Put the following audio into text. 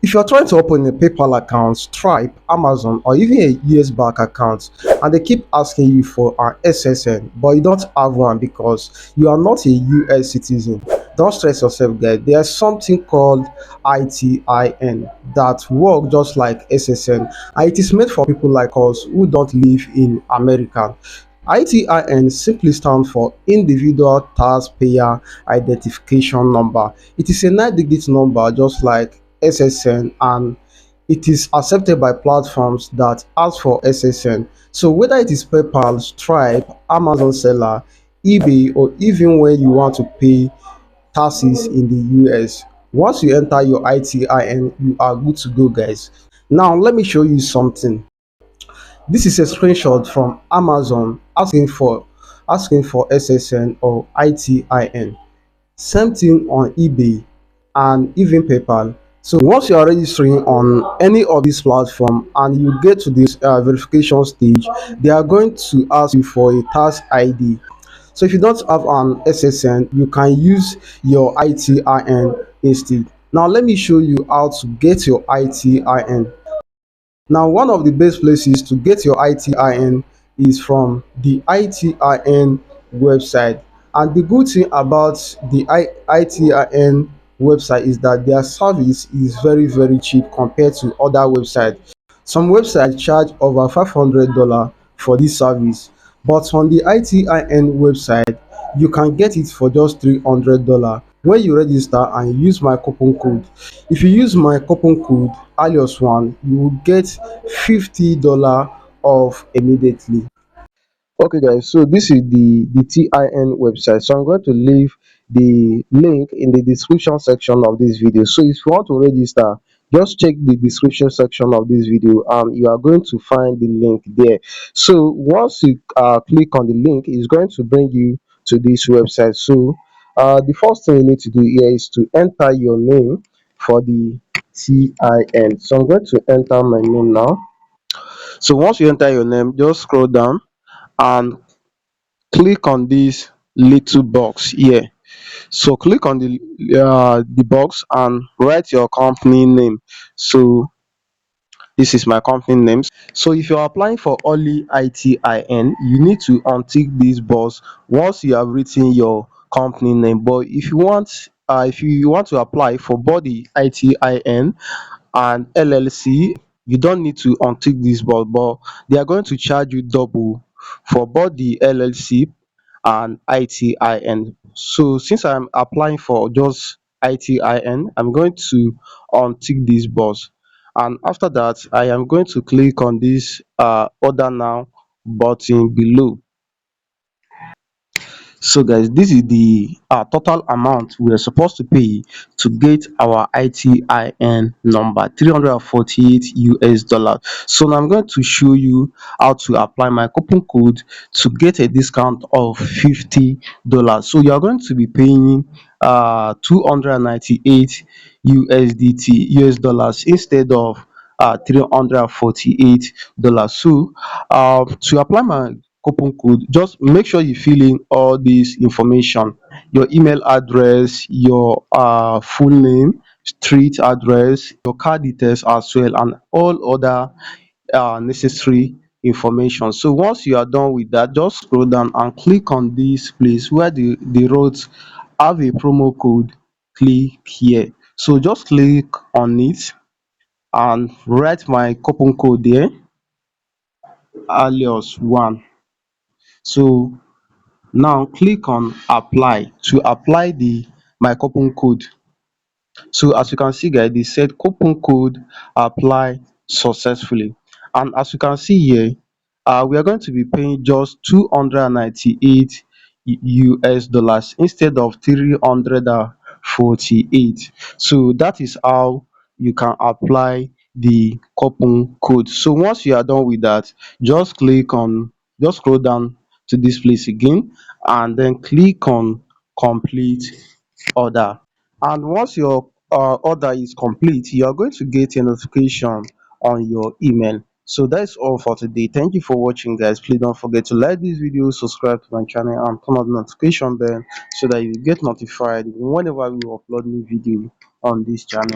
If you're trying to open a PayPal account, Stripe, Amazon, or even a US bank account, and they keep asking you for an SSN, but you don't have one because you are not a US citizen, don't stress yourself, guys. There's something called ITIN that work just like SSN, and it is made for people like us who don't live in America. ITIN simply stands for Individual Taxpayer Identification Number. It is a 9-digit number just like SSN, and it is accepted by platforms that ask for SSN. So whether it is PayPal, Stripe, Amazon Seller, eBay, or even when you want to pay taxes in the US, once you enter your ITIN, you are good to go, guys. Now let me show you something. This is a screenshot from Amazon asking for SSN or ITIN. Same thing on eBay and even PayPal. So once you are registering on any of these platforms and you get to this verification stage, they are going to ask you for a tax ID. So if you don't have an SSN, you can use your ITIN instead. Now let me show you how to get your ITIN. Now, one of the best places to get your ITIN is from the ITIN website. And the good thing about the ITIN website is that their service is very, very cheap compared to other websites. Some websites charge over $500 for this service, but on the ITIN website, you can get it for just $300 when you register and use my coupon code. If you use my coupon code alias one, you will get $50 off immediately. Okay, guys, so this is the TIN website. So I'm going to leave the link in the description section of this video. So if you want to register, just check the description section of this video and you are going to find the link there. So once you click on the link, it's going to bring you to this website. So the first thing you need to do here is to enter your name for the TIN. So I'm going to enter my name now. So once you enter your name, just scroll down and click on this little box here. So click on the box and write your company name. So this is my company name. So if you're applying for only ITIN, you need to untick this box once you have written your company name. But if you want to apply for body ITIN and LLC, you don't need to untick this box, but they are going to charge you double for both the LLC and ITIN. So since I'm applying for just ITIN, I'm going to untick this box. And after that, I am going to click on this order now button below. So guys, this is the total amount we are supposed to pay to get our ITIN number, 348 US dollars. So now I'm going to show you how to apply my coupon code to get a discount of $50. So you are going to be paying 298 US dollars instead of $348. So to apply my coupon code, just make sure you fill in all this information: your email address, your full name, street address, your card details as well, and all other necessary information. So once you are done with that, just scroll down and click on this place where the roads have a promo code. Click here. So just click on it and write my coupon code there, alias one. So now click on apply to apply the my coupon code. So as you can see, guys, they said coupon code apply successfully. And as you can see here, we are going to be paying just 298 US dollars instead of 348. So that is how you can apply the coupon code. So once you are done with that, just scroll down to this place again and then click on complete order. And once your order is complete, you are going to get a notification on your email. So that's all for today. Thank you for watching, guys. Please don't forget to like this video, subscribe to my channel, and turn on the notification bell so that you get notified whenever we upload new video on this channel.